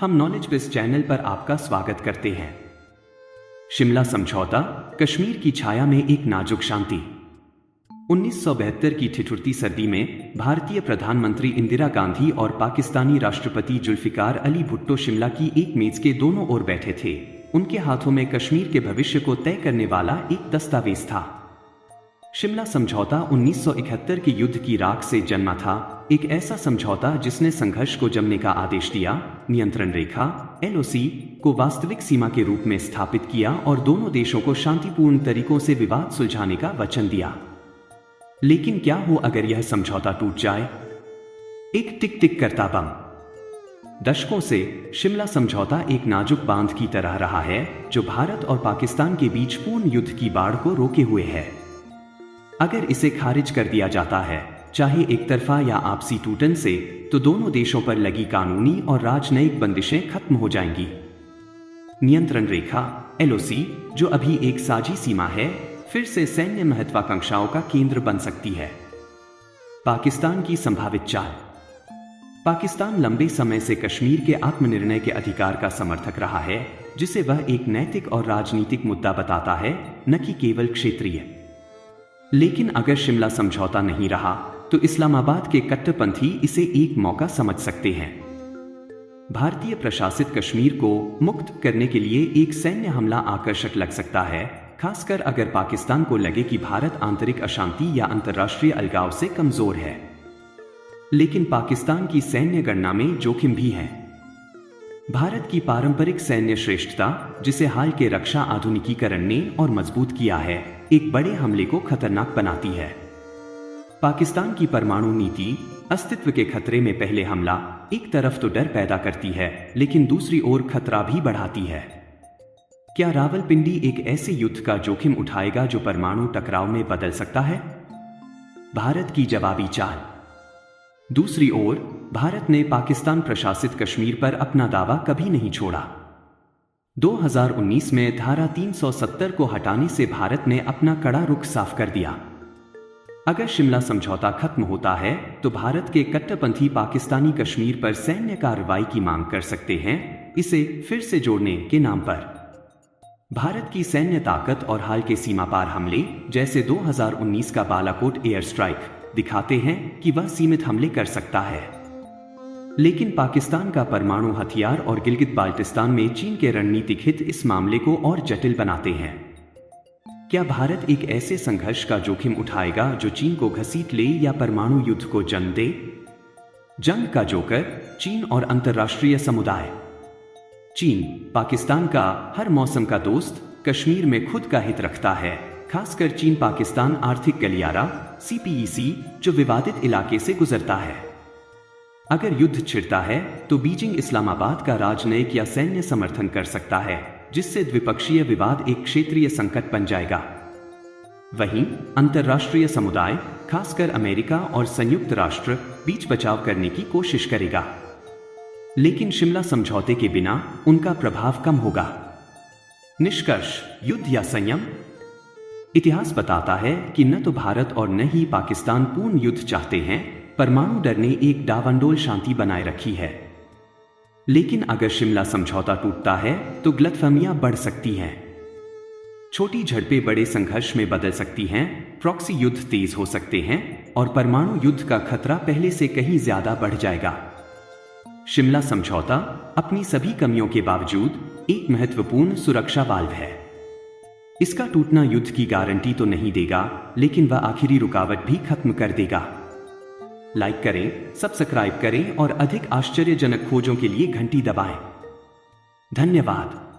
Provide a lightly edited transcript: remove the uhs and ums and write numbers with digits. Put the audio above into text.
हम knowledge base channel पर आपका स्वागत करते हैं। शिमला समझौता, कश्मीर की छाया में एक नाजुक शांति। 1972 की ठिठुरती सर्दी में भारतीय प्रधानमंत्री इंदिरा गांधी और पाकिस्तानी राष्ट्रपति जुल्फिकार अली भुट्टो शिमला की एक मेज के दोनों ओर बैठे थे। उनके हाथों में कश्मीर के भविष्य को तय करने वाला एक दस्तावेज था। शिमला समझौता 1971 के युद्ध की राख से जन्मा था, एक ऐसा समझौता जिसने संघर्ष को जमने का आदेश दिया, नियंत्रण रेखा (LOC) को वास्तविक सीमा के रूप में स्थापित किया और दोनों देशों को शांतिपूर्ण तरीकों से विवाद सुलझाने का वचन दिया। लेकिन क्या हो अगर यह समझौता टूट जाए? एक टिक टिक करता बम। दशकों से शिमला समझौता एक नाजुक बांध की तरह रहा है जो भारत और पाकिस्तान के बीच पूर्ण युद्ध की बाढ़ को रोके हुए है। अगर इसे खारिज कर दिया जाता है, चाहे एक तरफा या आपसी टूटन से, तो दोनों देशों पर लगी कानूनी और राजनयिक बंदिशें खत्म हो जाएंगी। नियंत्रण रेखा (LOC), जो अभी एक साझी सीमा है, फिर से सैन्य महत्वाकांक्षाओं का केंद्र बन सकती है। पाकिस्तान की संभावित चाल। पाकिस्तान लंबे समय से कश्मीर के आत्मनिर्णय के अधिकार का समर्थक रहा है, जिसे वह एक नैतिक और राजनीतिक मुद्दा बताता है, न कि केवल क्षेत्रीय। लेकिन अगर शिमला समझौता नहीं रहा, तो इस्लामाबाद के कट्टरपंथी इसे एक मौका समझ सकते हैं। भारतीय प्रशासित कश्मीर को मुक्त करने के लिए एक सैन्य हमला आकर्षक लग सकता है, खासकर अगर पाकिस्तान को लगे कि भारत आंतरिक अशांति या अंतर्राष्ट्रीय अलगाव से कमजोर है। लेकिन पाकिस्तान की सैन्य गणना में जोखिम भी है। भारत की पारंपरिक सैन्य श्रेष्ठता, जिसे हाल के रक्षा आधुनिकीकरण ने और मजबूत किया है, एक बड़े हमले को खतरनाक बनाती है। पाकिस्तान की परमाणु नीति अस्तित्व के खतरे में पहले हमला एक तरफ तो डर पैदा करती है, लेकिन दूसरी ओर खतरा भी बढ़ाती है। क्या रावलपिंडी एक ऐसे युद्ध का जोखिम उठाएगा जो परमाणु टकराव में बदल सकता है? भारत की जवाबी चाल। दूसरी ओर, भारत ने पाकिस्तान प्रशासित कश्मीर पर अपना दावा कभी नहीं छोड़ा। 2019 में धारा 370 को हटाने से भारत ने अपना कड़ा रुख साफ कर दिया। अगर शिमला समझौता खत्म होता है, तो भारत के कट्टरपंथी पाकिस्तानी कश्मीर पर सैन्य कार्रवाई की मांग कर सकते हैं, इसे फिर से जोड़ने के नाम पर। भारत की सैन्य ताकत और हाल के सीमा पार हमले, जैसे 2019 का बालाकोट एयर स्ट्राइक, दिखाते हैं कि वह सीमित हमले कर सकता है। लेकिन पाकिस्तान का परमाणु हथियार और गिलगित बाल्टिस्तान में चीन के रणनीतिक हित इस मामले को और जटिल बनाते हैं। क्या भारत एक ऐसे संघर्ष का जोखिम उठाएगा जो चीन को घसीट ले या परमाणु युद्ध को जन्म दे? जंग का जोकर चीन और अंतर्राष्ट्रीय समुदाय। चीन, पाकिस्तान का हर मौसम का दोस्त, कश्मीर में खुद का हित रखता है, खासकर चीन पाकिस्तान आर्थिक गलियारा (CPEC), जो विवादित इलाके से गुजरता है। अगर युद्ध छिड़ता है, तो बीजिंग इस्लामाबाद का राजनयिक या सैन्य समर्थन कर सकता है, जिससे द्विपक्षीय विवाद एक क्षेत्रीय संकट बन जाएगा। वहीं अंतर्राष्ट्रीय समुदाय, खासकर अमेरिका और संयुक्त राष्ट्र, बीच बचाव करने की कोशिश करेगा। लेकिन शिमला समझौते के बिना उनका प्रभाव कम होगा। निष्कर्ष: युद्ध या संयम? इतिहास बताता है कि न तो भारत और न ही पाकिस्तान पूर्ण युद्ध चाहते हैं। परमाणु डर ने एक डावाडोल शांति बनाए रखी है। लेकिन अगर शिमला समझौता टूटता है, तो गलतफहमियां बढ़ सकती हैं। छोटी झड़पें बड़े संघर्ष में बदल सकती हैं, प्रॉक्सी युद्ध तेज हो सकते हैं, और परमाणु युद्ध का खतरा पहले से कहीं ज्यादा बढ़ जाएगा। शिमला समझौता अपनी सभी कमियों के बावजूद एक महत्वपूर्ण सुरक्षा वाल्व है। इसका टूटना युद्ध की गारंटी तो नहीं देगा, लेकिन वह आखिरी रुकावट भी खत्म कर देगा। लाइक करें, सब्सक्राइब करें और अधिक आश्चर्यजनक खोजों के लिए घंटी दबाएं। धन्यवाद।